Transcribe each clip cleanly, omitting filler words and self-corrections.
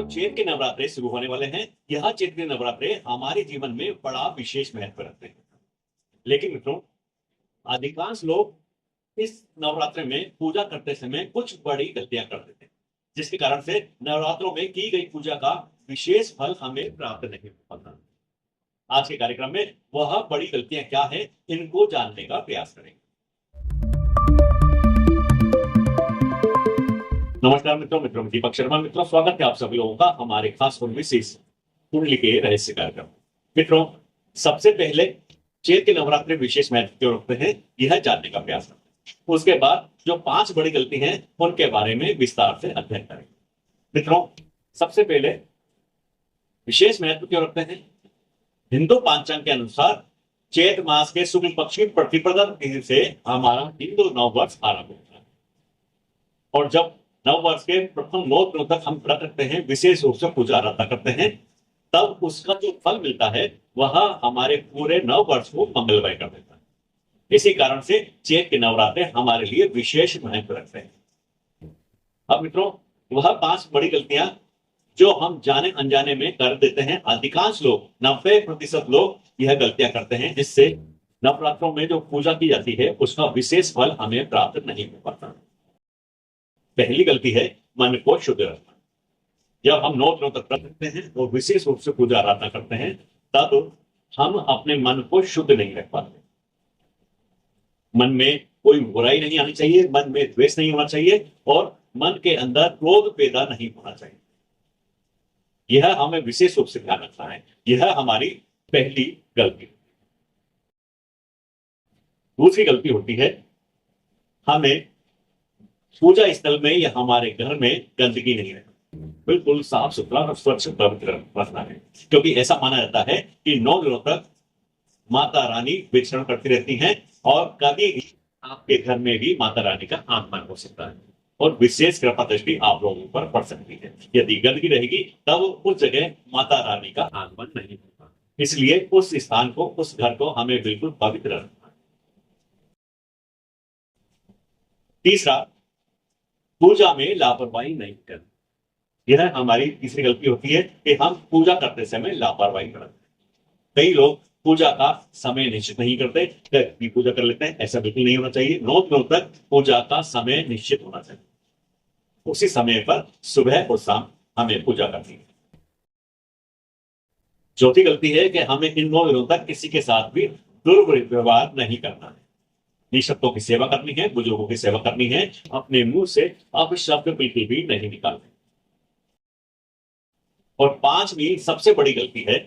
चैत के नवरात्रे शुरू होने वाले हैं। यह चैत के नवरात्रे हमारे जीवन में बड़ा विशेष महत्व रखते हैं। लेकिन मित्रों, अधिकांश लोग इस नवरात्रे में पूजा करते समय कुछ बड़ी गलतियां कर देते हैं, जिसके कारण से नवरात्रों में की गई पूजा का विशेष फल हमें प्राप्त नहीं हो पाता। आज के कार्यक्रम में वह बड़ी गलतियां क्या है, इनको जानने का प्रयास करेंगे। नमस्कार मित्रों, में दीपक शर्मा। मित्रों, स्वागत है आप सभी लोगों का हमारे खास और विशेष कुंडली के रहस्य कार्यक्रम। मित्रों, सबसे पहले चैत के नवरात्रि विशेष महत्व क्यों रखते हैं, यह जानने का प्रयास करते हैं। उसके बाद जो 5 बड़ी गलती हैं उनके बारे में विस्तार से अध्ययन करेंगे। मित्रों, सबसे पहले विशेष महत्व क्यों रखते हैं? हिंदू पंचांग के अनुसार चैत मास के शुक्ल पक्ष की प्रतिपदा तिथि से हमारा हिंदू नववर्ष आरंभ होता है, और जब नव वर्ष के प्रथम 9 दिनों तक हम व्रत रखते हैं, विशेष रूप से पूजा आराधना करते हैं, तब उसका जो फल मिलता है वह हमारे पूरे नव वर्ष को मंगलमय कर देता है। इसी कारण से चैत के नवरात्रे हमारे लिए विशेष महत्व रखते हैं। अब मित्रों, वह 5 बड़ी गलतियां जो हम जाने अनजाने में कर देते हैं, अधिकांश लोग 90% लोग यह गलतियां करते हैं, जिससे नवरात्रों में जो पूजा की जाती है उसका विशेष फल हमें प्राप्त नहीं हो पाता। पहली गलती है मन को शुद्ध रखना। जब हम 9 दिनों तक व्रत रखते हैं और विशेष रूप से पूजा आराधना करते हैं, तब हम अपने मन को शुद्ध नहीं रख पाते। मन में कोई बुराई नहीं आनी चाहिए, मन में द्वेष नहीं होना चाहिए, और मन के अंदर क्रोध पैदा नहीं होना चाहिए। यह हमें विशेष रूप से ध्यान रखना है। यह हमारी पहली गलती। दूसरी गलती होती है, हमें पूजा स्थल में या हमारे घर में गंदगी नहीं रखना। बिल्कुल साफ सुथरा और स्वच्छ पवित्र रखना है, क्योंकि ऐसा माना जाता है कि 9 दिनों तक माता रानी विचरण करती रहती हैं, और कभी भी आपके घर में भी माता रानी का आगमन हो सकता है, और विशेष कृपा दृष्टि आप लोगों पर पड़ सकती है। यदि गंदगी रहेगी तब उस जगह माता रानी का आगमन नहीं होगा। इसलिए उस स्थान को, उस घर को हमें बिल्कुल पवित्र रखना है। तीसरा, पूजा में लापरवाही नहीं करना। यह हमारी तीसरी गलती होती है कि हम पूजा करते समय लापरवाही करते हैं। कई लोग पूजा का समय निश्चित नहीं करते, कभी पूजा कर लेते हैं। ऐसा बिल्कुल नहीं होना चाहिए। 9 दिनों तक पूजा का समय निश्चित होना चाहिए। उसी समय पर सुबह और शाम हमें पूजा करनी है। चौथी गलती है कि हमें इन 9 दिनों तक किसी के साथ भी दुर्व्यवहार नहीं करना है। निःशब्दों की सेवा करनी है, बुजुर्गों की सेवा करनी है। अपने मुंह से अपशब्द बिल्कुल भी नहीं निकालने। और 5वीं सबसे बड़ी गलती है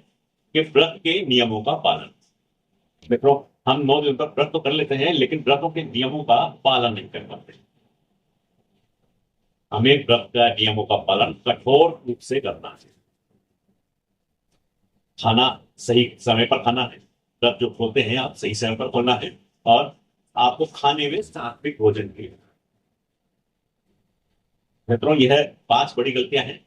कि व्रत के नियमों का पालन। मित्रों, हम 9 दिन तक व्रत तो कर लेते हैं, लेकिन व्रतों के नियमों का पालन नहीं कर पाते। हमें व्रत का नियमों का पालन कठोर रूप से करना है। खाना सही समय पर खाना है। व्रत जो खोलते हैं आप, सही समय पर खोलना है, और आपको खाने में सात्विक भोजन की। मित्रों, यह 5 बड़ी गलतियां हैं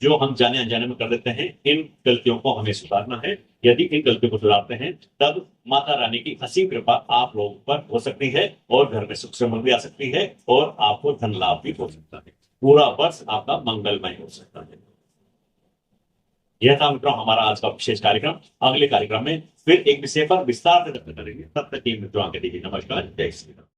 जो हम जाने अनजाने में कर देते हैं। इन गलतियों को हमें सुधारना है। यदि इन गलतियों को सुधारते हैं, तब माता रानी की असीम कृपा आप लोगों पर हो सकती है, और घर में सुख समृद्धि आ सकती है, और आपको धन लाभ भी हो सकता है। पूरा वर्ष आपका मंगलमय हो सकता है। यह था मित्रों हमारा आज का विशेष कार्यक्रम। अगले कार्यक्रम में फिर एक विषय पर विस्तार से चर्चा करेंगे। तब तक के मित्रों आगे दीजिए नमस्कार, जय श्री राम।